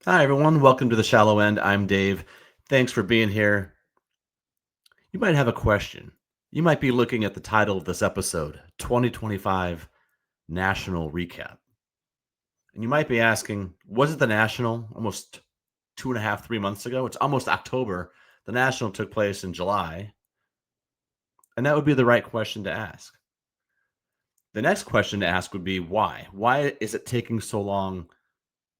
Hi, everyone. Welcome to the Shallow End. I'm Dave. Thanks for being here. You might have a question. You might be looking at the title of this episode 2025 National Recap. And you might be asking, was it the National almost 2.5, 3 months ago? It's almost October. The National took place in July. And that would be the right question to ask. The next question to ask would be why? Why is it taking so long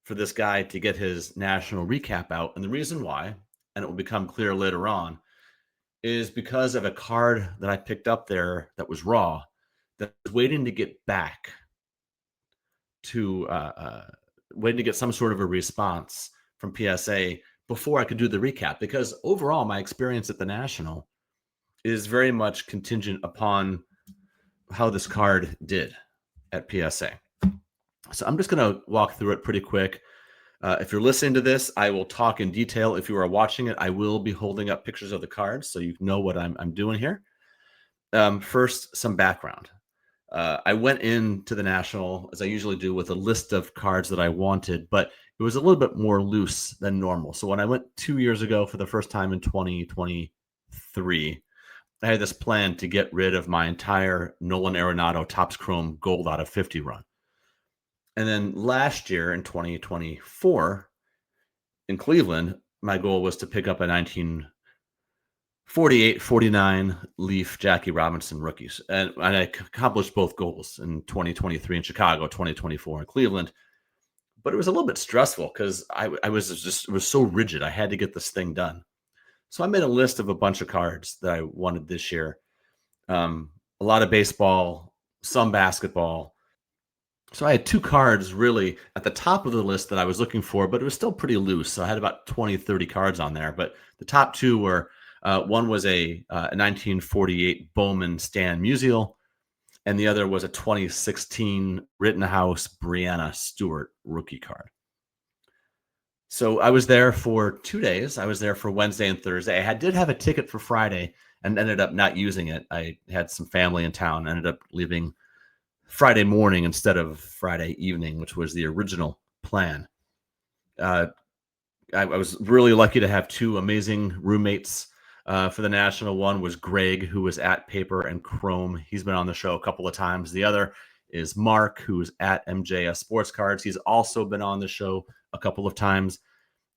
for this guy to get his national recap out? And the reason why, and it will become clear later on, is because of a card that I picked up there that was raw, that was waiting to get back to waiting to get some sort of a response from PSA before I could do the recap. Because overall, my experience at the National is very much contingent upon how this card did at PSA. So I'm just going to walk through it pretty quick. If you're listening to this, I will talk in detail. If you are watching it, I will be holding up pictures of the cards so you know what I'm doing here. First, some background. I went into the National, as I usually do, with a list of cards that I wanted, but it was a little bit more loose than normal. So when I went 2 years ago for the first time in 2023, I had this plan to get rid of my entire Nolan Arenado Topps Chrome Gold out of 50 run. And then last year in 2024 in Cleveland, my goal was to pick up a 1948-49 Leaf Jackie Robinson rookies. And I accomplished both goals in 2023 in Chicago, 2024 in Cleveland. But it was a little bit stressful because I was just, it was so rigid. I had to get this thing done. So I made a list of a bunch of cards that I wanted this year. A lot of baseball, some basketball. So I had two cards really at the top of the list that I was looking for, but it was still pretty loose. So I had about 20, 30 cards on there. But the top two were one was a 1948 Bowman Stan Musial, and the other was a 2016 Rittenhouse Breanna Stewart rookie card. So I was there for 2 days. I was there for Wednesday and Thursday. I did have a ticket for Friday and ended up not using it. I had some family in town, ended up leaving Friday morning instead of Friday evening, which was the original plan. I was really lucky to have two amazing roommates for the National. One was Greg, who was at Paper and Chrome. He's been on the show a couple of times. The other is Mark, who's at MJS Sports Cards. He's also been on the show a couple of times,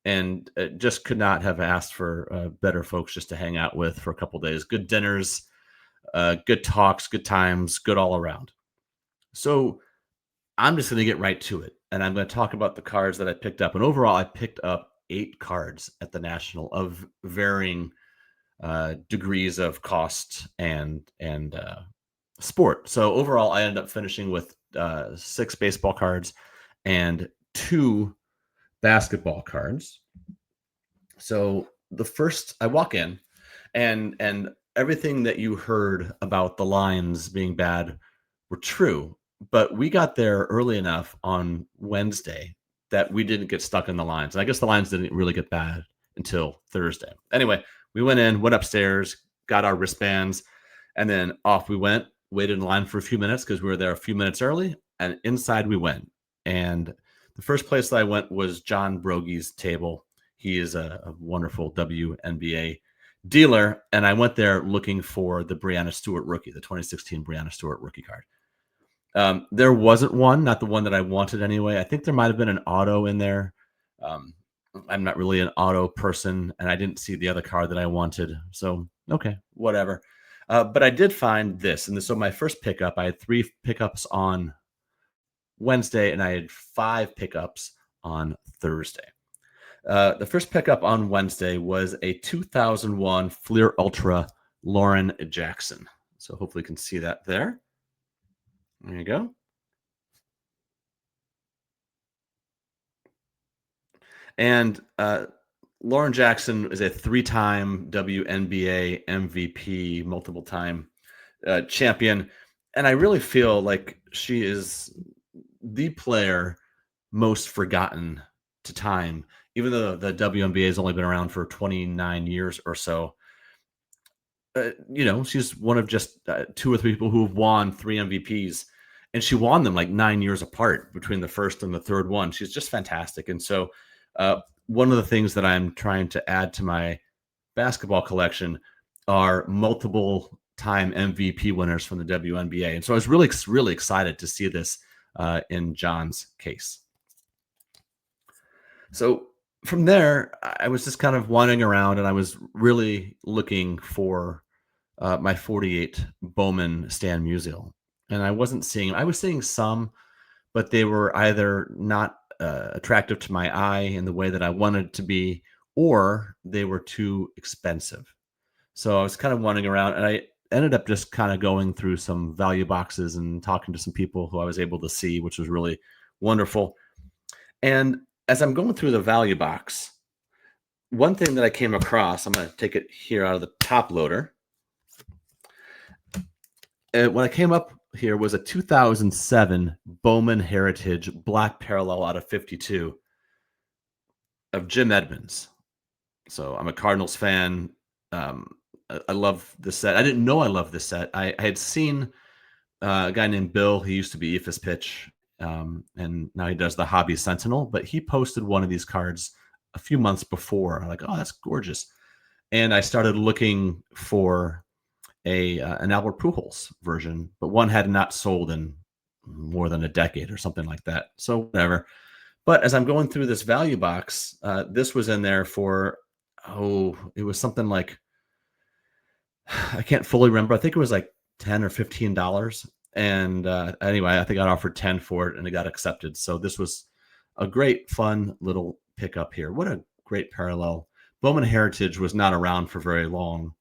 and just could not have asked for better folks just to hang out with for a couple of days. Good dinners, good talks, good times, good all around. So I'm just going to get right to it, and I'm going to talk about the cards that I picked up. And overall, I picked up 8 cards at the National of varying degrees of cost and sport. So overall, I ended up finishing with 6 baseball cards and 2 basketball cards. So the first, I walk in, and everything that you heard about the lines being bad were true, but we got there early enough on Wednesday that we didn't get stuck in the lines. And I guess the lines didn't really get bad until Thursday. Anyway, we went in, went upstairs, got our wristbands, and then off we went, waited in line for a few minutes because we were there a few minutes early, and inside we went. And the first place that I went was John Brogie's table. He is a wonderful WNBA dealer, and I went there looking for the Breanna Stewart rookie, the 2016 Breanna Stewart rookie card. There wasn't one, not the one that I wanted anyway. I think there might have been an auto in there. I'm not really an auto person, and I didn't see the other card that I wanted. So, okay, whatever. But I did find this. And so my first pickup, I had 3 pickups on Wednesday, and I had 5 pickups on Thursday. The first pickup on Wednesday was a 2001 Fleer Ultra Lauren Jackson. So hopefully you can see that there. There you go. And Lauren Jackson is a 3-time WNBA MVP, multiple time champion. And I really feel like she is the player most forgotten to time, even though the WNBA has only been around for 29 years or so. She's one of just 2 or 3 people who have won 3 MVPs, and she won them like 9 years apart between the first and the third one. She's just fantastic. And so One of the things that I'm trying to add to my basketball collection are multiple time MVP winners from the WNBA. And so I was really excited to see this in John's case. So from there, I was just kind of wandering around and I was really looking for my 48 Bowman Stan Musial. And I wasn't seeing, I was seeing some, but they were either not attractive to my eye in the way that I wanted to be, or they were too expensive. So I was kind of wandering around and I ended up just kind of going through some value boxes and talking to some people who I was able to see, which was really wonderful. And as I'm going through the value box, one thing that I came across, I'm going to take it here out of the top loader. When I came up here was a 2007 Bowman Heritage Black Parallel out of 52 of Jim Edmonds. So I'm a Cardinals fan. I love this set. I didn't know I loved this set. I had seen a guy named Bill. He used to be Ephus Pitch, and now he does the Hobby Sentinel. But he posted one of these cards a few months before. I'm like, oh, that's gorgeous. And I started looking for an Albert Pujols version, but one had not sold in more than a decade or something like that. So whatever. But as I'm going through this value box, this was in there for, it was something like, I can't fully remember. I think it was like $10 or $15. And anyway, I think I offered 10 for it and it got accepted. So this was a great, fun little pickup here. What a great parallel. Bowman Heritage was not around for very long.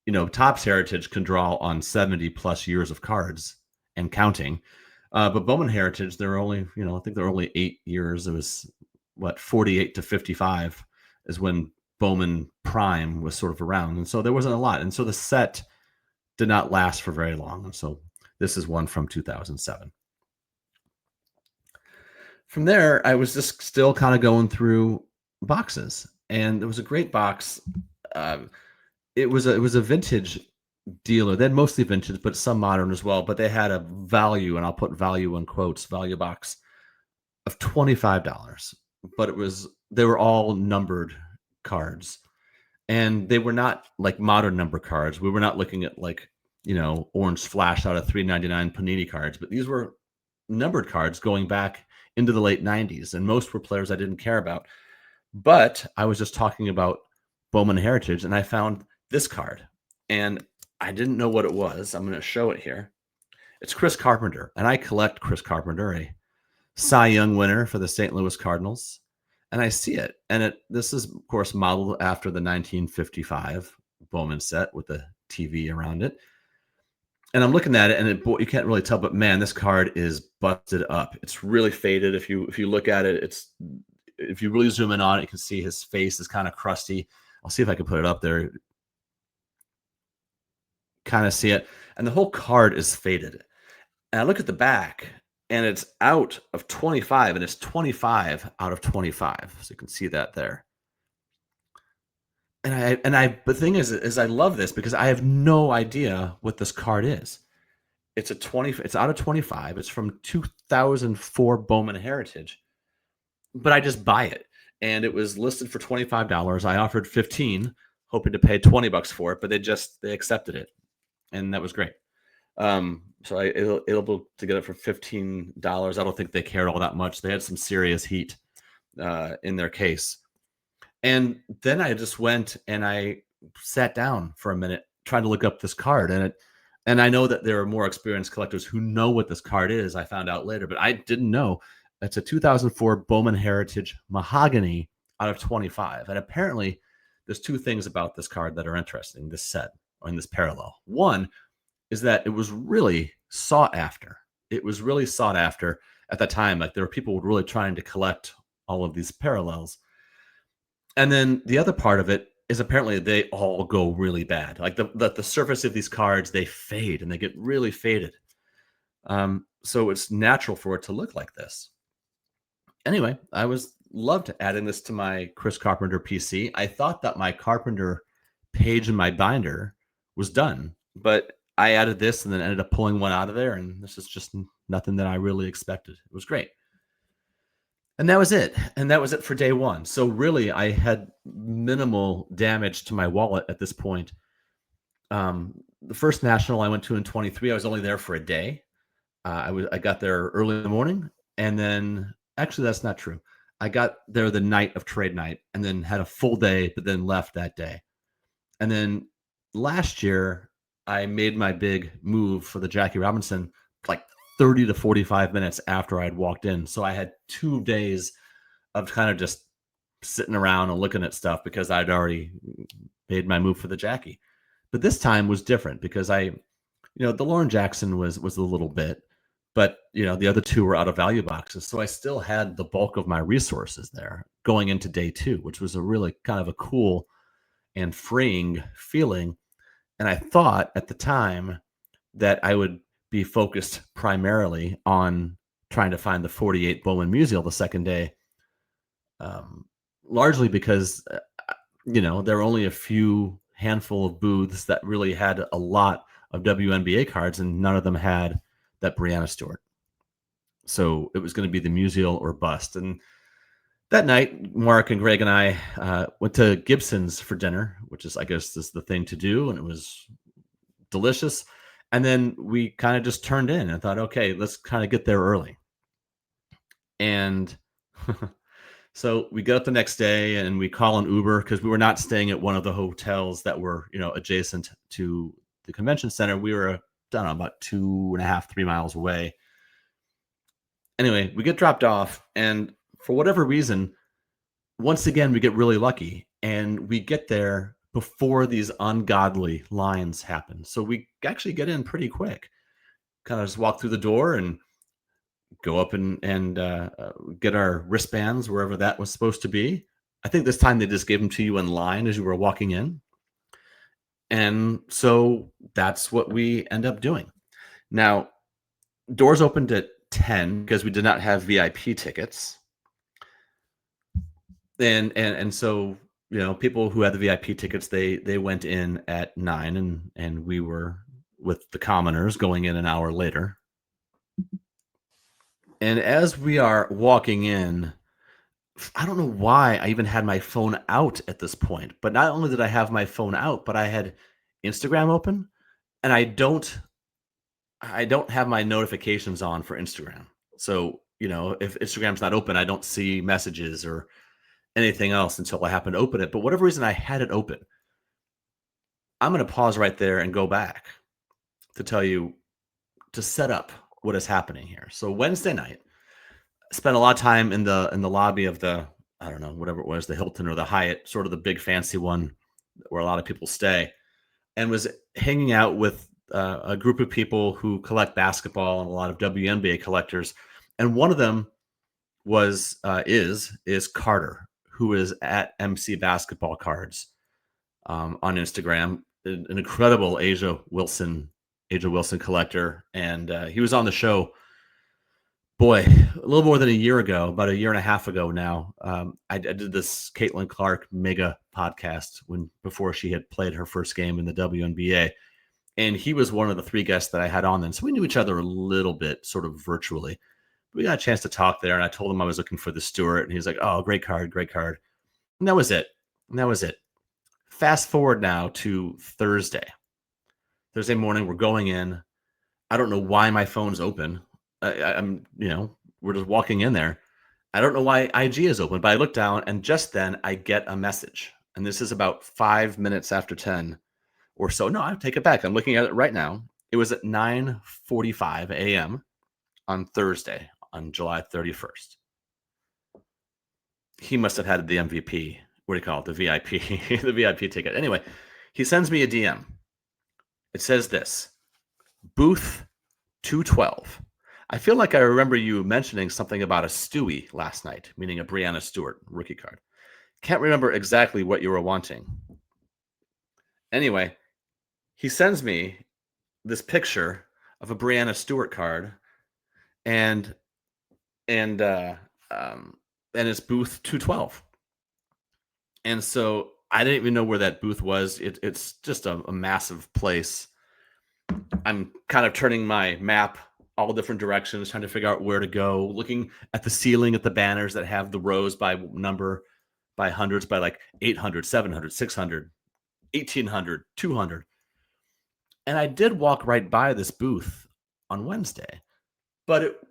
You know, Topps Heritage can draw on 70 plus years of cards and counting. But Bowman Heritage, there were only, I think there were only 8 years. It was 48 to 55 is when Bowman Prime was sort of around. And so there wasn't a lot. And so the set did not last for very long. And so this is one from 2007. From there, I was just still kind of going through boxes, and it was a great box. It was a vintage dealer. They had mostly vintage, but some modern as well. But they had a value, and I'll put value in quotes, value box of $25. But they were all numbered cards, and they were not like modern number cards. We were not looking at like, Orange Flash out of $3.99 Panini cards, but these were numbered cards going back into the late 90s, and most were players I didn't care about. But I was just talking about Bowman Heritage, and I found this card, and I didn't know what it was. I'm going to show it here. It's Chris Carpenter, and I collect Chris Carpenter, a Cy Young winner for the St. Louis Cardinals, and I see it. And this is, of course, modeled after the 1955 Bowman set with the TV around it. And I'm looking at it, and you can't really tell, but man, this card is busted up. It's really faded. If you look at it, if you really zoom in on it, you can see his face is kind of crusty. I'll see if I can put it up there. Kind of see it. And the whole card is faded. And I look at the back, and it's out of 25, and it's 25 out of 25. So you can see that there. But the thing is I love this because I have no idea what this card is. It's out of 25. It's from 2004 Bowman Heritage, but I just buy it. And it was listed for $25. I offered $15, hoping to pay $20 for it, but they accepted it. And that was great. So I able to get it for $15. I don't think they cared all that much. They had some serious heat in their case. And then I just went and I sat down for a minute trying to look up this card. And I know that there are more experienced collectors who know what this card is. I found out later, but I didn't know. It's a 2004 Bowman Heritage Mahogany out of 25. And apparently there's two things about this card that are interesting, this set or in this parallel. One is that it was really sought after. It was really sought after at the time. Like there were people really trying to collect all of these parallels. And then the other part of it is apparently they all go really bad. Like the surface of these cards, they fade and they get really faded. So it's natural for it to look like this. Anyway, I loved adding this to my Chris Carpenter PC. I thought that my Carpenter page in my binder was done, but I added this and then ended up pulling one out of there. And this is just nothing that I really expected. It was great. And that was it. And that was it for day one. So really, I had minimal damage to my wallet at this point. The first national I went to in 23, I was only there for a day. I got there early in the morning, and then actually that's not true. I got there the night of trade night, and then had a full day, but then left that day. And then last year, I made my big move for the Jackie Robinson like 30 to 45 minutes after I'd walked in. So I had 2 days of kind of just sitting around and looking at stuff because I'd already made my move for the Jackie. But this time was different because the Lauren Jackson was a little bit, but the other two were out of value boxes. So I still had the bulk of my resources there going into day two, which was a really kind of a cool and freeing feeling. And I thought at the time that I would be focused primarily on trying to find the 48 Bowman Musial the second day, largely because, there are only a few handful of booths that really had a lot of WNBA cards, and none of them had that Breanna Stewart. So it was going to be the Musial or bust. And that night, Mark and Greg and I went to Gibson's for dinner, which is, I guess, is the thing to do, and it was delicious. And then we kind of just turned in and thought, okay, let's kind of get there early. And so we get up the next day and we call an Uber because we were not staying at one of the hotels that were, adjacent to the convention center. We were, I don't know, about 2.5, 3 miles away. Anyway, we get dropped off, and for whatever reason, once again, we get really lucky and we get there before these ungodly lines happen. So we actually get in pretty quick, kind of just walk through the door and go up and get our wristbands wherever that was supposed to be. I think this time they just gave them to you in line as you were walking in. And so that's what we end up doing. Now, doors opened at 10 because we did not have VIP tickets. And so, people who had the VIP tickets, they went in at 9, and we were with the commoners going in an hour later. And as we are walking in, I don't know why I even had my phone out at this point, but not only did I have my phone out, but I had Instagram open, and I don't have my notifications on for Instagram. So, if Instagram's not open, I don't see messages or anything else until I happen to open it. But whatever reason I had it open. I'm going to pause right there and go back to tell you to set up what is happening here. So Wednesday night, I spent a lot of time in the lobby of the, I don't know, whatever it was, the Hilton or the Hyatt, sort of the big fancy one where a lot of people stay, and was hanging out with a group of people who collect basketball and a lot of WNBA collectors. And one of them is Carter, who is at MC Basketball Cards on Instagram, an incredible Asia Wilson collector, and he was on the show. Boy, a little more than a year ago, about a year and a half ago now. I did this Caitlin Clark mega podcast before she had played her first game in the WNBA, and he was one of the 3 guests that I had on then. So we knew each other a little bit, sort of virtually. We got a chance to talk there, and I told him I was looking for the Stewart, and he's like, "Oh, great card." And that was it. Fast forward now to Thursday morning. We're going in. I don't know why my phone's open. I'm, we're just walking in there. I don't know why IG is open, but I look down, and just then I get a message. And this is about 5 minutes after 10 or so. No, I take it back. I'm looking at it right now. It was at 9:45 a.m. on Thursday, on July 31st. He must have had the MVP. What do you call it? The VIP, the VIP ticket. Anyway, he sends me a DM. It says this: Booth 212. I feel like I remember you mentioning something about a Stewie last night, meaning a Breanna Stewart rookie card. Can't remember exactly what you were wanting. Anyway, he sends me this picture of a Breanna Stewart card, and it's booth 212. And so I didn't even know where that booth was. It's just a massive place. I'm kind of turning my map all different directions, trying to figure out where to go, looking at the ceiling at the banners that have the rows by number, by hundreds, by like 800, 700, 600, 1800, 200. And I did walk right by this booth on Wednesday, but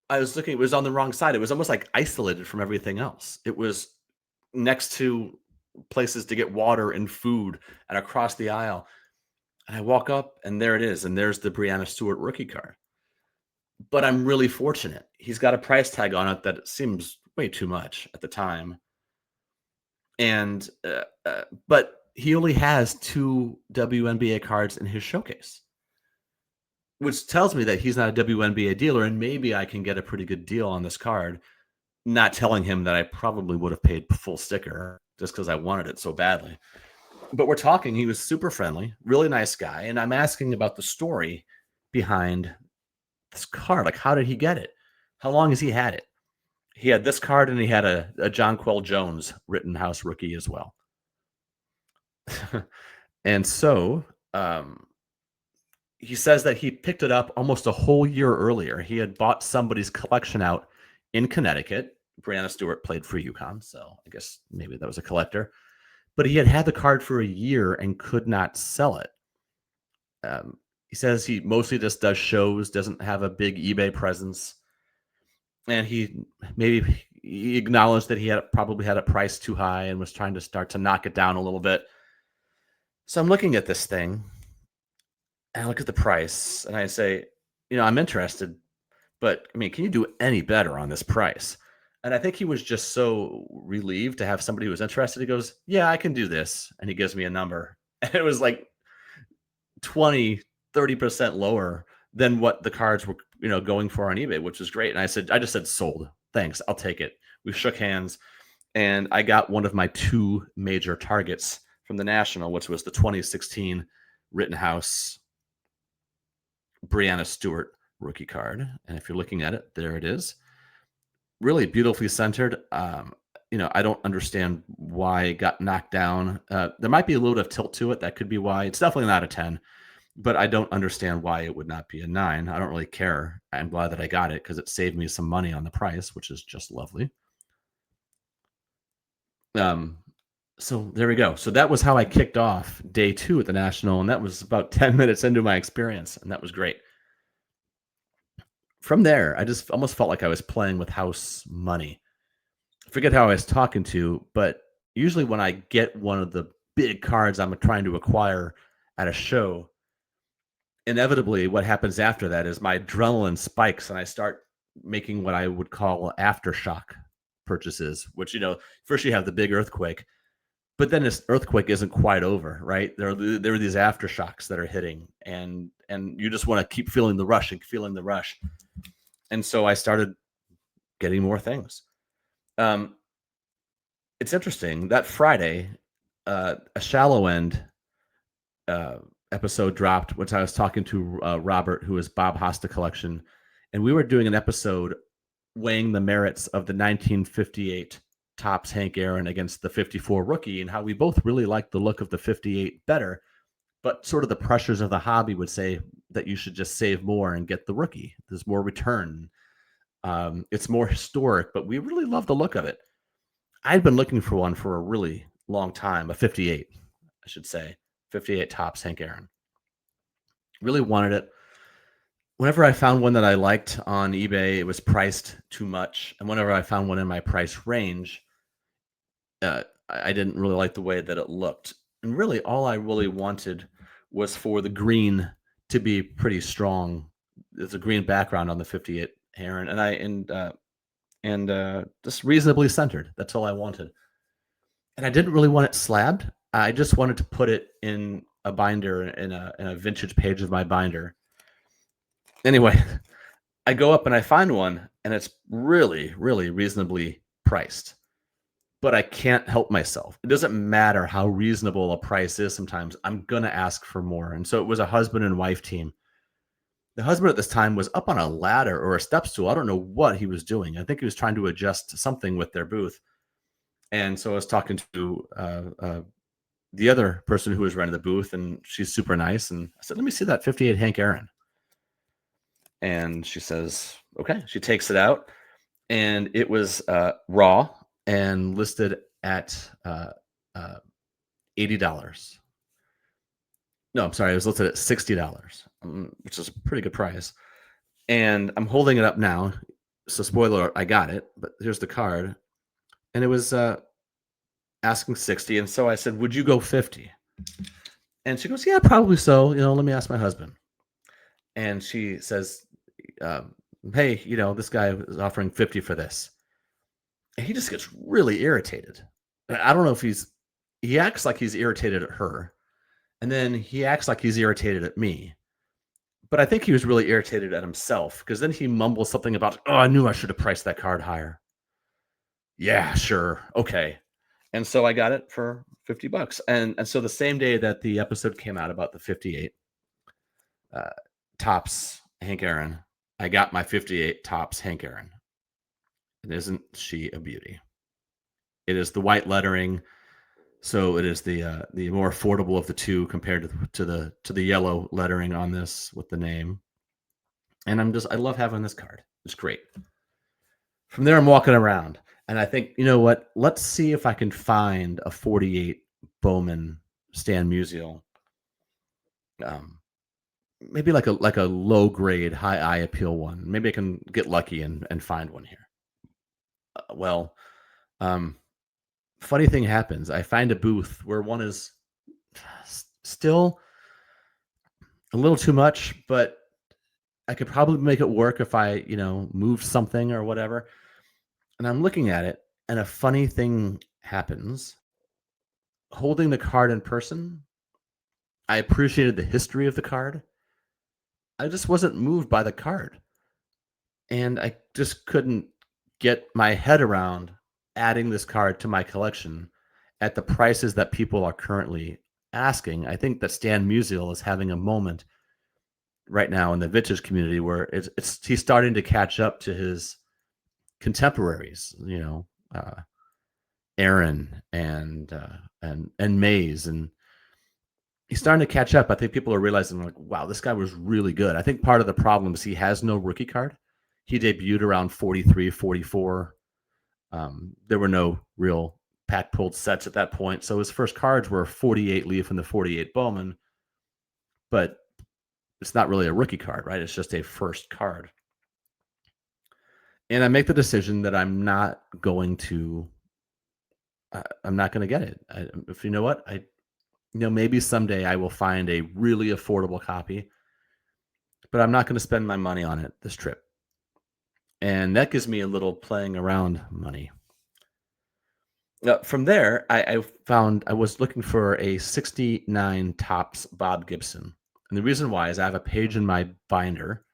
I was looking, it was on the wrong side. It was almost like isolated from everything else. It was next to places to get water and food and across the aisle. And I walk up and there it is. And there's the Breanna Stewart rookie card. But I'm really fortunate. He's got a price tag on it that seems way too much at the time. And, but he only has 2 WNBA cards in his showcase, which tells me that he's not a WNBA dealer, and maybe I can get a pretty good deal on this card, not telling him that I probably would have paid full sticker just because I wanted it so badly. But we're talking, he was super friendly, really nice guy, and I'm asking about the story behind this card. Like, how did he get it? How long has he had it? He had this card, and he had a Jonquel Jones Rittenhouse rookie as well. And so he says that he picked it up almost a whole year earlier. He had bought somebody's collection out in Connecticut. Breanna Stewart played for UConn, so I guess maybe that was a collector. But he had the card for a year and could not sell it. He says he mostly just does shows, doesn't have a big eBay presence. And he acknowledged that he had probably had it priced too high and was trying to start to knock it down a little bit. So I'm looking at this thing and I look at the price and I say, I'm interested, but I mean, can you do any better on this price? And I think he was just so relieved to have somebody who was interested. He goes, yeah, I can do this. And he gives me a number. And it was like 20, 30% lower than what the cards were, going for on eBay, which was great. And I just said, sold. Thanks. I'll take it. We shook hands and I got one of my 2 major targets from the National, which was the 2016 Rittenhouse Breanna Stewart rookie card. And if you're looking at it, there it is. Really beautifully centered. I don't understand why it got knocked down. There might be a little bit of tilt to it. That could be why. It's definitely not a 10, but I don't understand why it would not be a 9. I don't really care. I'm glad that I got it because it saved me some money on the price, which is just lovely. So there we go. So that was how I kicked off day 2 at the National, and that was about 10 minutes into my experience, and that was great. From there, I just almost felt like I was playing with house money. I forget how I was talking to, but usually when I get one of the big cards I'm trying to acquire at a show, inevitably what happens after that is my adrenaline spikes and I start making what I would call aftershock purchases, which, first you have the big earthquake, but then this earthquake isn't quite over, right? There are these aftershocks that are hitting and you just want to keep feeling the rush and feeling the rush. And so I started getting more things. It's interesting that Friday, a Shallow End episode dropped, which I was talking to Robert, who is Bob Hosta Collection, and we were doing an episode weighing the merits of the 1958 Topps Hank Aaron against the 54 rookie, and how we both really liked the look of the 58 better, but sort of the pressures of the hobby would say that you should just save more and get the rookie. There's more return. It's more historic, but we really love the look of it. I'd been looking for one for a really long time, a 58, I should say, 58 Topps Hank Aaron. Really wanted it. Whenever I found one that I liked on eBay, it was priced too much. And whenever I found one in my price range, I didn't really like the way that it looked. And really, all I really wanted was for the green to be pretty strong. There's a green background on the 58 Aaron, and just reasonably centered. That's all I wanted. And I didn't really want it slabbed. I just wanted to put it in a binder, in a vintage page of my binder. Anyway, I go up and I find one, and it's really, really reasonably priced. But I can't help myself. It doesn't matter how reasonable a price is sometimes. I'm going to ask for more. And so it was a husband and wife team. The husband at this time was up on a ladder or a step stool. I don't know what he was doing. I think he was trying to adjust something with their booth. And so I was talking to the other person who was running the booth, and she's super nice. And I said, let me see that 58 Hank Aaron. And she says, okay. She takes it out, and it was raw and listed at uh, $80. No, I'm sorry. It was listed at $60, which is a pretty good price. And I'm holding it up now. So spoiler alert, I got it, but here's the card. And it was asking 60. And so I said, would you go 50? And she goes, yeah, probably so. Let me ask my husband. And she says, hey, this guy is offering 50 for this. And he just gets really irritated. I don't know if he acts like he's irritated at her. And then he acts like he's irritated at me. But I think he was really irritated at himself, because then he mumbles something about, oh, I knew I should have priced that card higher. Yeah, sure. Okay. And so I got it for $50. And so the same day that the episode came out about the 58 Topps Hank Aaron, I got my 58 Topps Hank Aaron. And isn't she a beauty? It is the white lettering, so it is the more affordable of the two compared to the yellow lettering on this with the name. And I love having this card. It's great. From there, I'm walking around, and I think, you know what? Let's see if I can find a 48 Bowman Stan Musial. Maybe like a low grade, high eye appeal one. Maybe I can get lucky and find one here. Funny thing happens. I find a booth where one is still a little too much, but I could probably make it work if I, moved something or whatever. And I'm looking at it, and a funny thing happens. Holding the card in person, I appreciated the history of the card. I just wasn't moved by the card. And I just couldn't get my head around adding this card to my collection at the prices that people are currently asking. I think that Stan Musial is having a moment right now in the vintage community where he's starting to catch up to his contemporaries, Aaron and Mays, and he's starting to catch up. I think people are realizing, like, wow, this guy was really good. I think part of the problem is he has no rookie card. He debuted around 43, 44. There were no real pack pulled sets at that point. So his first cards were 48 Leaf and the 48 Bowman, but it's not really a rookie card, right? It's just a first card. And I make the decision that I'm not going to get it. If you know what, maybe someday I will find a really affordable copy, but I'm not going to spend my money on it this trip. And that gives me a little playing around money. From there, I found I was looking for a 69 Topps Bob Gibson. And the reason why is I have a page in my binder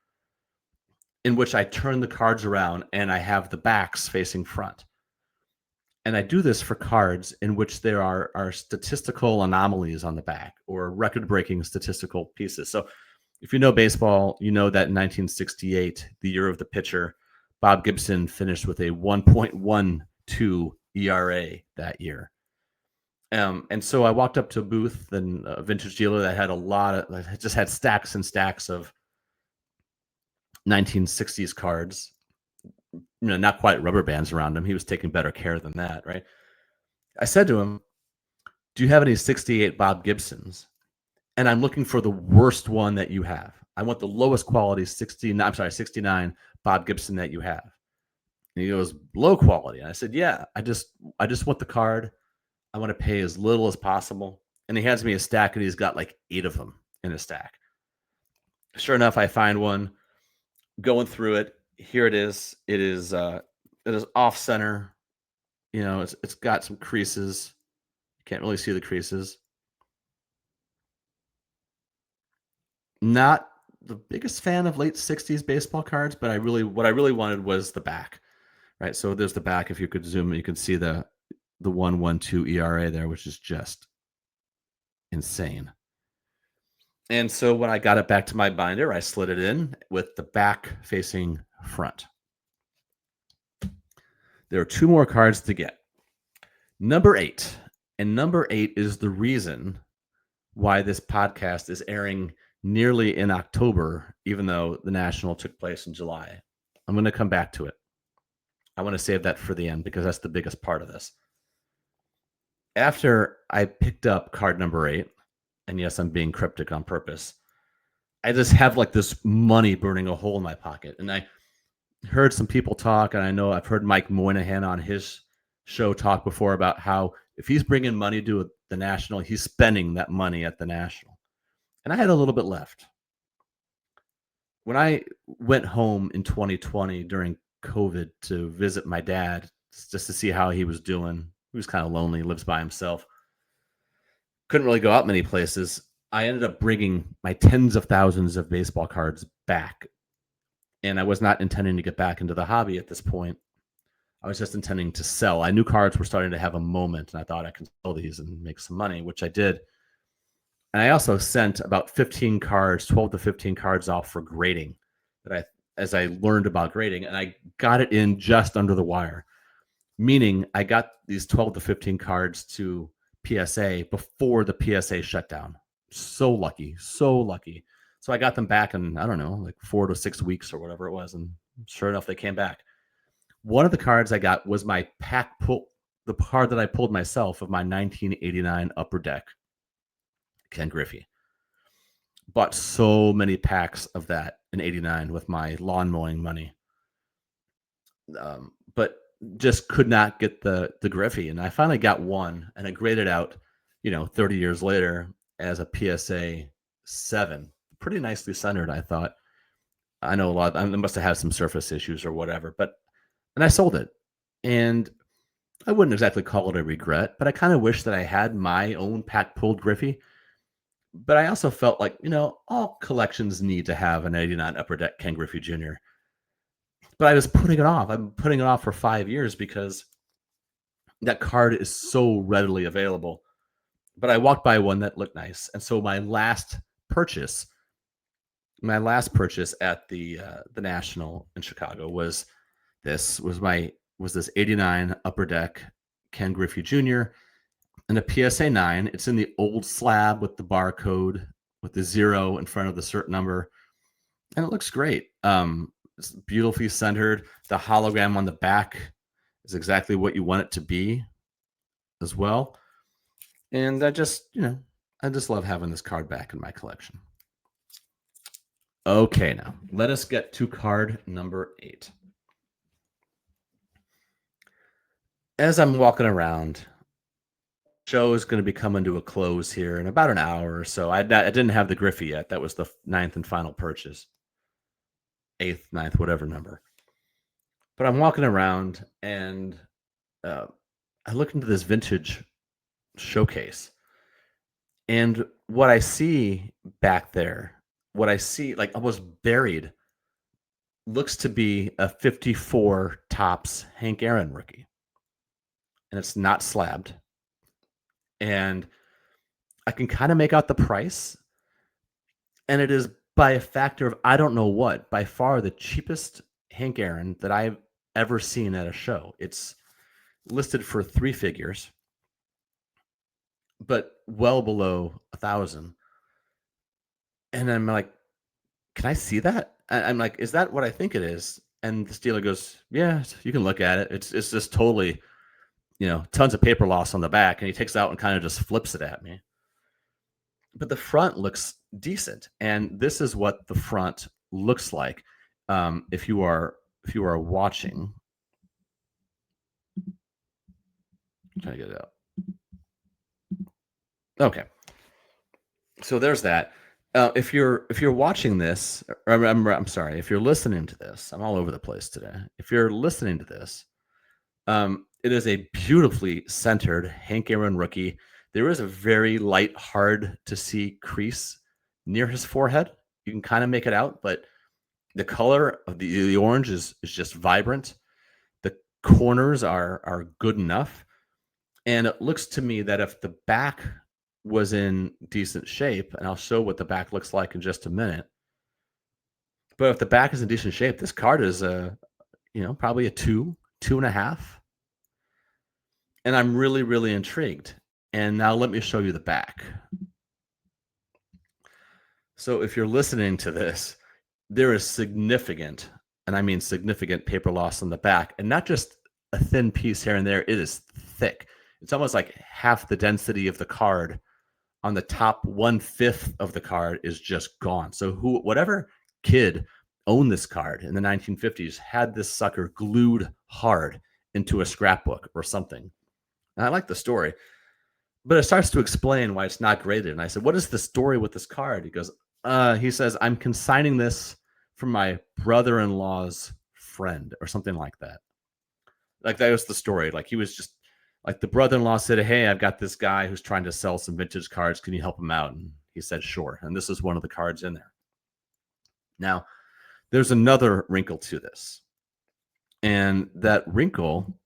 in which I turn the cards around and I have the backs facing front. And I do this for cards in which there are statistical anomalies on the back or record-breaking statistical pieces. So if you know baseball, you know that in 1968, the year of the pitcher, Bob Gibson finished with a 1.12 ERA that year. And so I walked up to a booth and a vintage dealer that had just had stacks and stacks of 1960s cards, not quite rubber bands around him. He was taking better care than that, right? I said to him, do you have any 68 Bob Gibsons? And I'm looking for the worst one that you have. I want the lowest quality 69 Bob Gibson that you have. And he goes, low quality. And I said, yeah, I just want the card. I want to pay as little as possible. And he hands me a stack, and he's got like 8 of them in a stack. Sure enough, I find one, going through it. Here it is. It is off center. It's got some creases. You can't really see the creases. Not the biggest fan of late 60s baseball cards, but what I really wanted was the back, right? So there's the back. If you could zoom, you can see the 1.12 ERA there, which is just insane. And so when I got it back to my binder, I slid it in with the back facing front. There are 2 more cards to get. Number 8. And number 8 is the reason why this podcast is airing nearly in October, even though the National took place in July. I'm going to come back to it. I want to save that for the end because that's the biggest part of this. After I picked up card number 8, and yes, I'm being cryptic on purpose, I just have like this money burning a hole in my pocket. And I heard some people talk, and I know I've heard Mike Moynihan on his show talk before about how if he's bringing money to the National, he's spending that money at the National. And I had a little bit left. When I went home in 2020 during COVID to visit my dad, just to see how he was doing, he was kind of lonely, lives by himself, couldn't really go out many places. I ended up bringing my tens of thousands of baseball cards back. And I was not intending to get back into the hobby at this point. I was just intending to sell. I knew cards were starting to have a moment, and I thought I could sell these and make some money, which I did. And I also sent about 15 cards, 12 to 15 cards off for grading as I learned about grading, and I got it in just under the wire, meaning I got these 12 to 15 cards to PSA before the PSA shut down. So lucky, so lucky. So I got them back in, I don't know, like 4 to 6 weeks or whatever it was. And sure enough, they came back. One of the cards I got was my pack pull, the card that I pulled myself of my 1989 Upper Deck, Ken Griffey. Bought so many packs of that in 89 with my lawn mowing money. But just could not get the Griffey. And I finally got one, and I graded out, 30 years later as a PSA 7. Pretty nicely centered, I thought. I know I must have had some surface issues or whatever, and I sold it. And I wouldn't exactly call it a regret, but I kind of wish that I had my own pack pulled Griffey. But I also felt like, all collections need to have an 89 Upper Deck Ken Griffey Jr. But I was putting it off. I'm putting it off for 5 years because that card is so readily available. But I walked by one that looked nice. And so my last purchase at the National in Chicago was this 89 Upper Deck Ken Griffey Jr. and a PSA 9. It's in the old slab with the barcode with the 0 in front of the cert number, and it looks great. It's beautifully centered. The hologram on the back is exactly what you want it to be as well. And I just love having this card back in my collection. Okay, now let us get to card number 8. As I'm walking around, show is going to be coming to a close here in about an hour or so. I didn't have the Griffey yet. That was the 9th and final purchase. 8th, 9th, whatever number. But I'm walking around, and I look into this vintage showcase. And what I see back there, like almost buried, looks to be a 54 Topps Hank Aaron rookie. And it's not slabbed. And I can kind of make out the price. And it is by a factor of I don't know what, by far the cheapest Hank Aaron that I've ever seen at a show. It's listed for 3 figures, but well below 1,000. And I'm like, can I see that? I'm like, is that what I think it is? And the dealer goes, yeah, you can look at it. It's just totally, tons of paper loss on the back. And he takes it out and kind of just flips it at me. But the front looks decent. And this is what the front looks like. If you are watching, I'm trying to get it out. Okay. So there's that. If you're watching this, I'm sorry, if you're listening to this, I'm all over the place today. If you're listening to this, it is a beautifully centered Hank Aaron rookie. There is a very light, hard to see crease near his forehead. You can kind of make it out, but the color of the orange is just vibrant. The corners are good enough. And it looks to me that if the back was in decent shape, and I'll show what the back looks like in just a minute. But if the back is in decent shape, this card is probably a 2.5. And I'm really, really intrigued. And now let me show you the back. So if you're listening to this, there is significant, and I mean significant paper loss on the back, and not just a thin piece here and there. It is thick. It's almost like half the density of the card on the top 1/5 of the card is just gone. So whatever kid owned this card in the 1950s had this sucker glued hard into a scrapbook or something. And I like the story, but it starts to explain why it's not graded. And I said, "What is the story with this card?" He says, "I'm consigning this from my brother-in-law's friend," or something like that. Like that was the story. Like he was just like the brother-in-law said, "Hey, I've got this guy who's trying to sell some vintage cards. Can you help him out?" And he said, "Sure." And this is one of the cards in there. Now, there's another wrinkle to this. And that wrinkle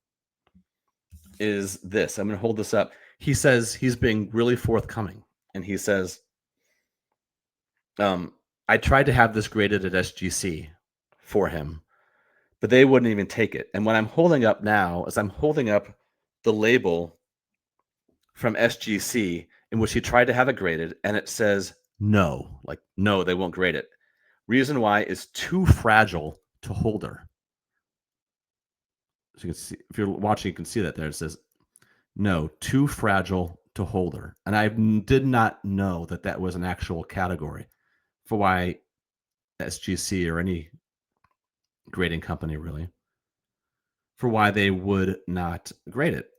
is this. I'm going to hold this up. He says he's being really forthcoming. And he says, I tried to have this graded at SGC for him, but they wouldn't even take it. And what I'm holding up now is I'm holding up the label from SGC in which he tried to have it graded, and it says no, like no, they won't grade it. Reason why is too fragile to holder. So you can see, if you're watching, you can see that there. It says no, too fragile to holder. And I did not know that that was an actual category for why SGC or any grading company really, for why they would not grade it.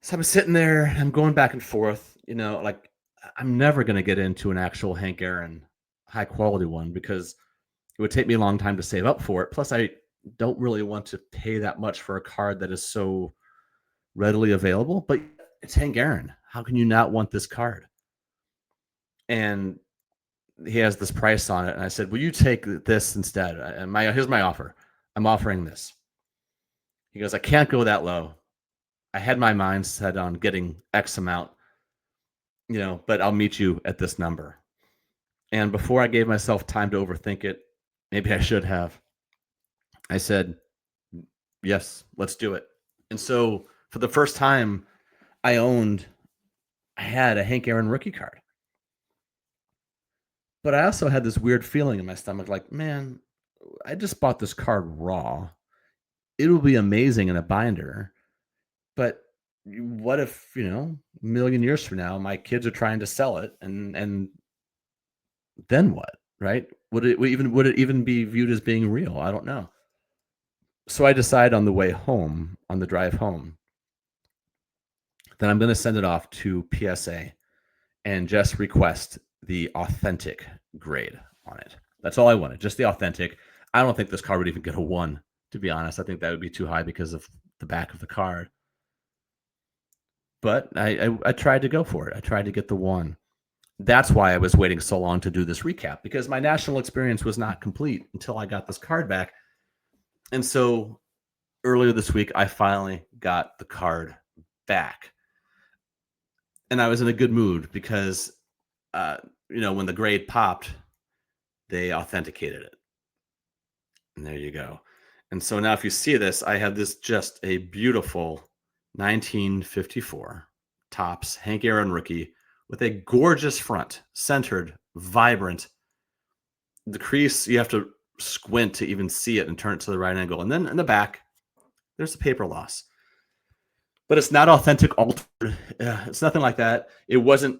So I'm sitting there, I'm going back and forth, like I'm never going to get into an actual Hank Aaron high quality one because it would take me a long time to save up for it. Plus, I don't really want to pay that much for a card that is so readily available, but it's Hank Aaron. How can you not want this card? And he has this price on it. And I said, will you take this instead? And here's my offer. I'm offering this. He goes, I can't go that low. I had my mind set on getting X amount, but I'll meet you at this number. And before I gave myself time to overthink it, maybe I should have, I said, yes, let's do it. And so for the first time I had a Hank Aaron rookie card. But I also had this weird feeling in my stomach, like, man, I just bought this card raw. It'll be amazing in a binder. But what if, a million years from now, my kids are trying to sell it and then what, right? Would it even be viewed as being real? I don't know. So I decide on the way home, on the drive home, that I'm going to send it off to PSA and just request the authentic grade on it. That's all I wanted, just the authentic. I don't think this card would even get a 1, to be honest. I think that would be too high because of the back of the card. But I tried to go for it. I tried to get the 1. That's why I was waiting so long to do this recap, because my national experience was not complete until I got this card back. And so earlier this week, I finally got the card back. And I was in a good mood because, when the grade popped, they authenticated it. And there you go. And so now if you see this, I have this just a beautiful 1954 Topps Hank Aaron rookie with a gorgeous front, centered, vibrant. The crease, you have to squint to even see it and turn it to the right angle. And then in the back, there's a paper loss. But it's not authentic altered. It's nothing like that. It wasn't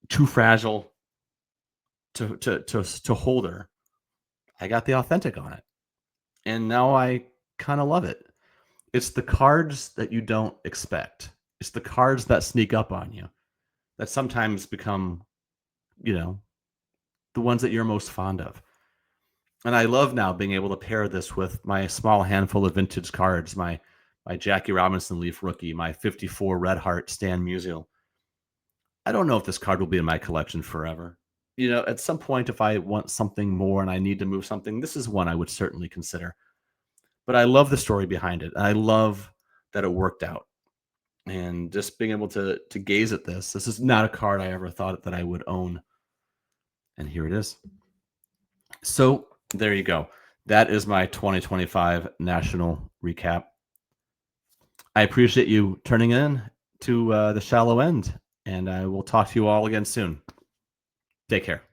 too fragile to holder. I got the authentic on it. And now I kind of love it. It's the cards that you don't expect. It's the cards that sneak up on you that sometimes become, the ones that you're most fond of. And I love now being able to pair this with my small handful of vintage cards, my Jackie Robinson Leaf rookie, my 54 Red Heart Stan Musial. I don't know if this card will be in my collection forever. At some point, if I want something more and I need to move something, this is one I would certainly consider. But I love the story behind it. I love that it worked out. And just being able to gaze at this is not a card I ever thought that I would own. And here it is. So there you go. That is my 2025 national recap. I appreciate you turning in to the Shallow End, and I will talk to you all again soon. Take care.